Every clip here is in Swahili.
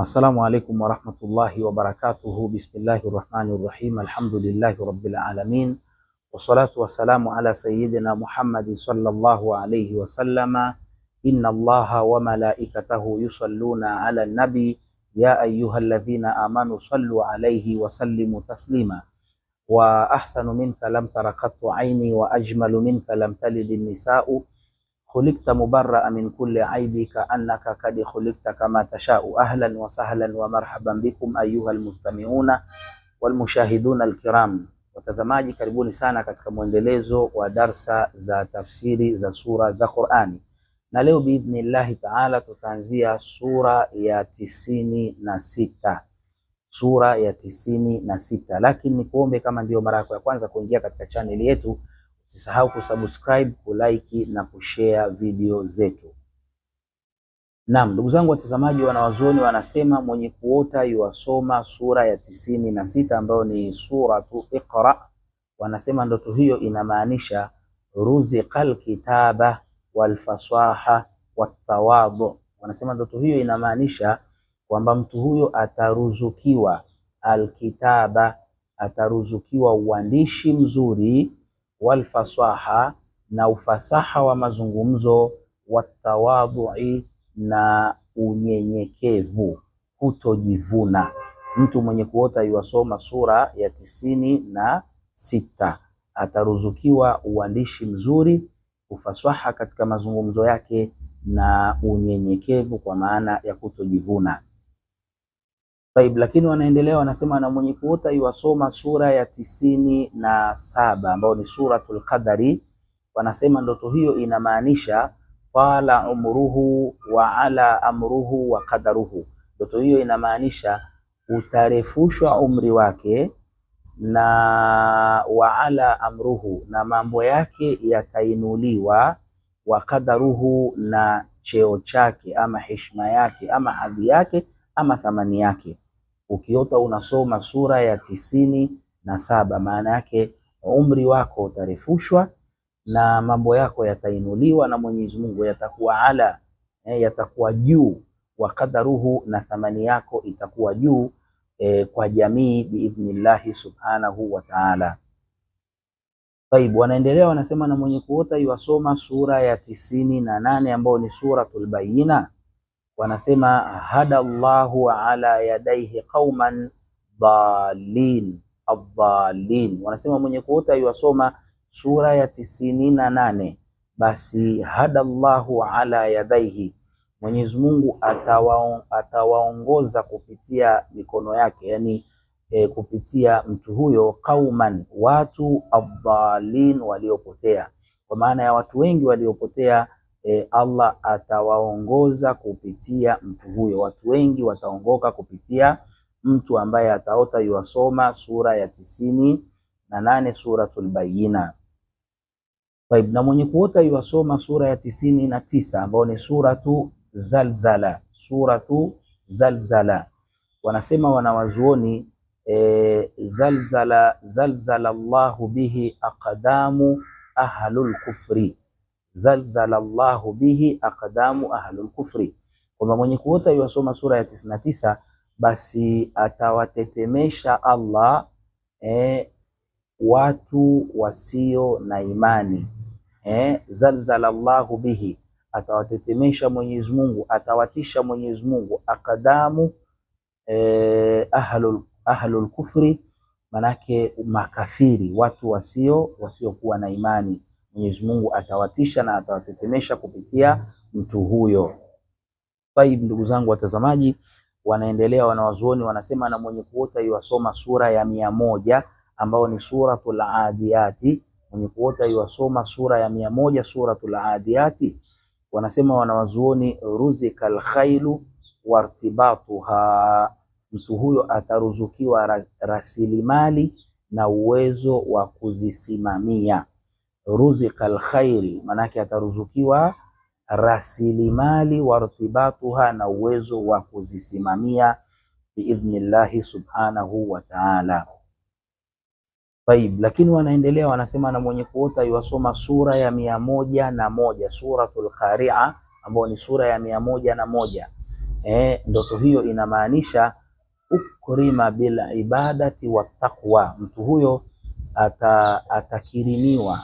Assalamu alaikum warahmatullahi wabarakatuhu. Bismillahir rahmanir rahim. Alhamdulillahi rabbil alamin. Wassalatu wassalamu ala sayyidina Muhammad sallallahu alayhi wasallama. Inna Allaha wa malaikatahu yusalluna ala nabi ya ayyuhalladhina amanu sallu alayhi wa sallimu taslima. Wa ahsanu minka lam tara qattu aini wa ajmalu minka lam talidin nisa'u. Khuliqta mubarra'a min kulli aibi ka annaka kad khuliqta kama tasha'u. Ahlan wa sahlan wa marhaban bikum ayyuhal mustami'una wal mushahiduna alkiram. Watazamaji, karibuni sana katika mwendelezo wa darsa za tafsiri za sura za Qur'ani, na leo biidhnillahi ta'ala tutaanzia sura ya 96, sura ya 96. Lakini nikuombe, kama ndio mara yako ya kwanza kuingia katika channel yetu, usisahau kusubscribe, kulike na kushare video zetu. Naam, ndugu zangu watazamaji, wanawazuoni wanasema mwenye kuota yuwasoma sura ya 96 ambayo ni suratu Iqra, wanasema ndoto hiyo inamaanisha ruziqal kitaba wal fasaha wat tawadu. Wanasema ndoto hiyo inamaanisha kwamba mtu huyo ataruzukiwa alkitaba, ataruzukiwa uandishi mzuri, wal fasaha, na ufasaha wa mazungumzo, watawadhui, na unyenyekevu, kutojivuna. Mtu mwenye kuota yuwasoma sura ya 96 ataruzukiwa uandishi mzuri, ufasaha katika mazungumzo yake, na unyenyekevu kwa maana ya kutojivuna. Taib, lakini wanaendelea wanasema, na mwenye kuota yuwasoma sura ya 97 ambayo ni suratul Qadari, wanasema ndoto hiyo inamaanisha qala umruhu wa ala amruhu wa qadaruhu. Ndoto hiyo inamaanisha utarefushwa umri wake, na wa ala amruhu, na mambo yake yatainuliwa, wa qadaruhu, na cheo chake ama heshima yake ama hadhi yake ama thamani yake. Ukiota unasoma sura ya 97, maana yake umri wako utarefushwa na mambo yako yatainuliwa na Mwenyezi Mungu, yatakuwa ala, yatakuwa juu, wa qadaruhu, na thamani yako itakuwa juu kwa jamii biidhnillahi subhanahu wa ta'ala. Taib, wanaendelea wanasema, na mwenye kuota yuwasoma sura ya 98 ambayo ni suratul Bayyina, wanasema hada Allahu ala yadaihi qauman dhalin adhalin. Wanasema mwenye kuota yuwasoma sura ya 98, basi hada Allahu ala yadaihi, Mwenyezi Mungu atawaongoza kupitia mikono yake, yani kupitia mtu huyo, qauman, watu, adhalin, waliopotea, kwa maana ya watu wengi waliopotea. Allah atawaongoza kupitia mtu huyo, watu wengi wataongoka kupitia mtu ambaye ataota yuwasoma sura ya 98 suratul Bayyina. Taib, na mwenye kuota yuwasoma sura ya 99 ambayo ni suratu Zalzala, suratu Zalzala, wanasema wanawazuoni zalzala Allahu bihi aqdamu ahlul kufri, zalzala Allahu bihi aqdamu ahlul kufri, kwamba mwenye kuota yuwasoma sura ya 99 basi atawatetemesha Allah watu wasio na imani. Zalzala Allahu bihi, atawatetemesha Mwenyezi Mungu, atawatisha Mwenyezi Mungu, aqdamu ahlul kufri, manake makafiri, watu wasiokuwa na imani. Mwenyezi Mungu atawatisha na atawatetemesha kupitia mtu huyo. Taib, ndugu zangu watazamaji, wanaendelea wanawazuoni wanasema, na mwenye kuota yuwasoma sura ya 100 ambao ni suratul Adiyati, mwenye kuota yuwasoma sura ya 100 suratul Adiyati, wanasema wanawazuoni ruzikal khailu wartibatuha, mtu huyo ataruzukiwa rasilimali na uwezo wa kuzisimamia. Ruzikal khail, manake ataruzukiwa rasilimali, wartibatuha, na uwezo wa kuzisimamia biidhnillahi subhanahu wa ta'ala. Taib, lakini wanaendelea wanasema, na mwenye kuota yuwasoma sura ya 101 suratul Qari'a ambayo ni sura ya 101, ndoto hiyo inamaanisha ukrima bil ibadati wat taqwa, mtu huyo atakirimiwa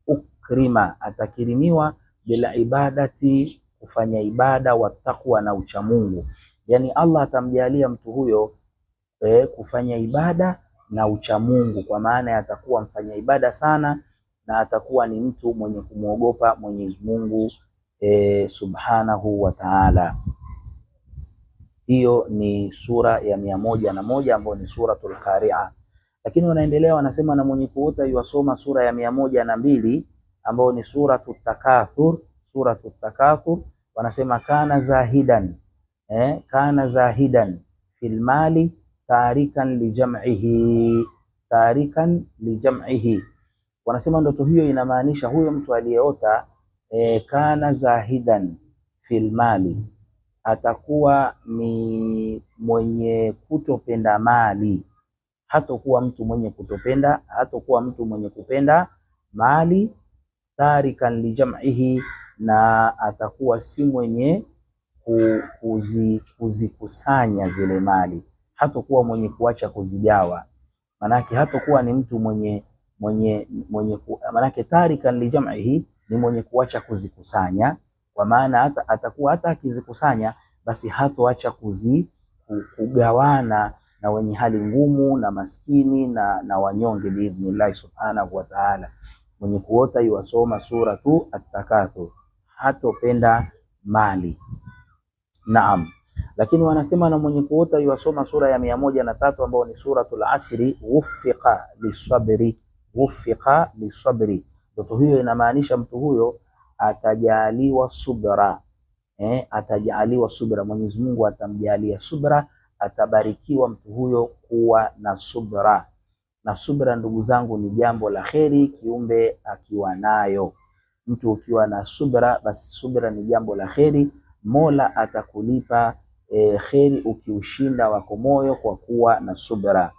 ukrima, atakirimiwa bil ibadati, kufanya ibada, wat taqwa, na uchamungu. Yani Allah atamjalia mtu huyo kufanya ibada na uchamungu, kwa maana atakuwa mfanya ibada sana na atakuwa ni mtu mwenye kumwogopa Mwenyezi Mungu subhanahu wa ta'ala. Hiyo ni sura ya 101 ambayo ni suratul Qari'ah. Lakini wanaendelea wanasema, na mwenye kuota yuasoma sura ya 102 ambayo ni suratul Takathur. Suratul Takathur wanasema kana zahidan kana zahidan fil mali tarikan lijam'ihi. Wanasema ndoto hiyo inamaanisha huyo mtu aliyeota kana zahidan fil mali, atakuwa ni mwenye kutopenda mali, hatakuwa mtu mwenye kutopenda, hatakuwa mtu mwenye kupenda mali. Tarikan lijam'ihi, na atakuwa si mwenye kuzikusanya zile mali, hatakuwa mwenye kuacha kuzigawa. Manake hatakuwa ni mtu mwenye manake tarikan lijam'ihi ni mwenye kuacha kuzikusanya, kwa maana atakuwa hata akizikusanya basi hatoacha kugawana na wenye hali ngumu na maskini na wanyonge biidhnillah subhanahu wa ta'ala. Mwenye kuota yuasoma suratu At-Takathur hatopenda mali. Naam. Lakini wanasema na mwenye kuota yuasoma sura ya 103 ambayo ni suratul Asri, wuffiqa lisabri. Ndoto hiyo inamaanisha mtu huyo atajaliwa subra, atajaliwa subra. Mwenyezi Mungu atamjalia subra, atabarikiwa mtu huyo kuwa na subra. Na subra, ndugu zangu, ni jambo la kheri kiumbe akiwa nayo. Mtu ukiwa na subra, basi subra ni jambo la kheri. Mola atakulipa kheri ukiushinda wako moyo kwa kuwa na subra.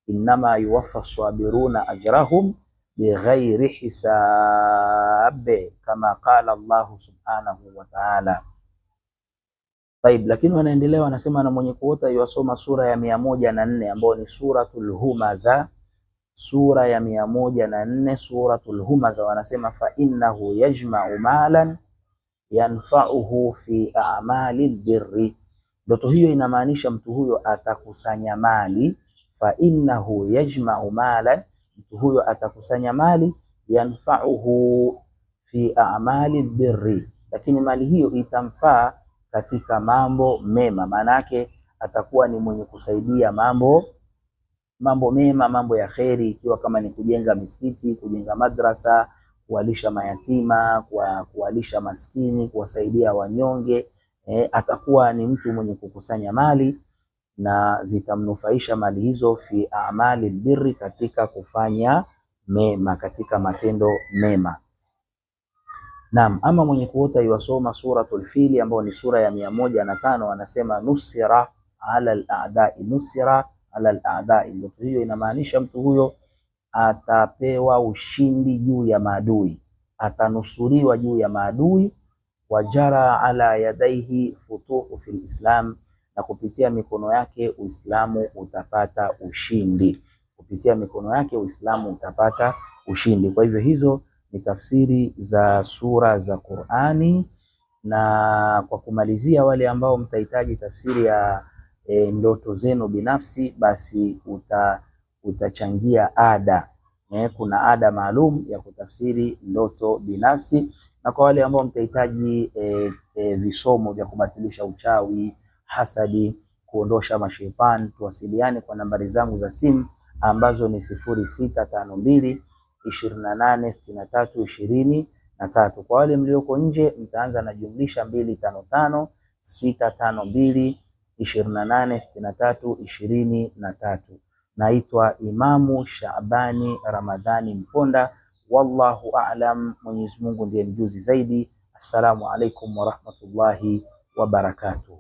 Innama yuwaffa sabiruna ajrahum bighairi hisab, kama qala Allah subhanahu wa ta'ala. Taib, lakini wanaendelea wanasema, na mwenye kuota yuasoma sura ya 104 ambayo ni suratul Humaza. Sura ya 104 suratul Humaza, wanasema fa innahu yajma'u malan yanfa'uhu fi a'malil birri. Ndoto hiyo inamaanisha mtu huyo atakusanya mali. Fa innahu yajma'u malan, mtu huyo atakusanya mali, yanfa'uhu fi a'malil birri, lakini mali hiyo itamfaa katika mambo mema. Maana yake atakuwa ni mwenye kusaidia mambo mema, mambo ya kheri, ikiwa kama ni kujenga misikiti, kujenga madrasa, kuwalisha mayatima, kuwalisha maskini, kuwasaidia wanyonge. Atakuwa ni mtu mwenye kukusanya mali na zitamnufaisha mali hizo fi a'malil birri, katika kufanya mema, katika matendo mema. Naam, ama mwenye kuota yuasoma suratul Fili ambayo ni sura ya 105, anasema nusira ala al-a'da'i, nusira ala al-a'da'i. Ndoto hiyo inamaanisha mtu huyo atapewa ushindi juu ya maadui, atanusuriwa juu ya maadui. Wajara ala yadaihi futuhu fil Islam, na kupitia mikono yake Uislamu utapata ushindi, kupitia mikono yake Uislamu utapata ushindi. Kwa hivyo hizo ni tafsiri za sura za Qur'ani. Na kwa kumalizia, wale ambao mtahitaji tafsiri ya ndoto zenu binafsi, basi utachangia ada. Kuna ada maalum ya kutafsiri ndoto binafsi. Na kwa wale ambao mtahitaji visomo vya kubatilisha uchawi, hasadi, kuondosha mashaitani, tuwasiliane kwa nambari zangu za simu ambazo ni 0652 28 63 23. Kwa wale mlioko nje mtaanza na jumlisha 255 652 28 63 23. Naitwa Imamu Shaabani Ramadhani Mponda. Wallahu a'lam, Mwenyezi Mungu ndiye mjuzi zaidi. Assalamu alaikum wa rahmatullahi wa barakatuh.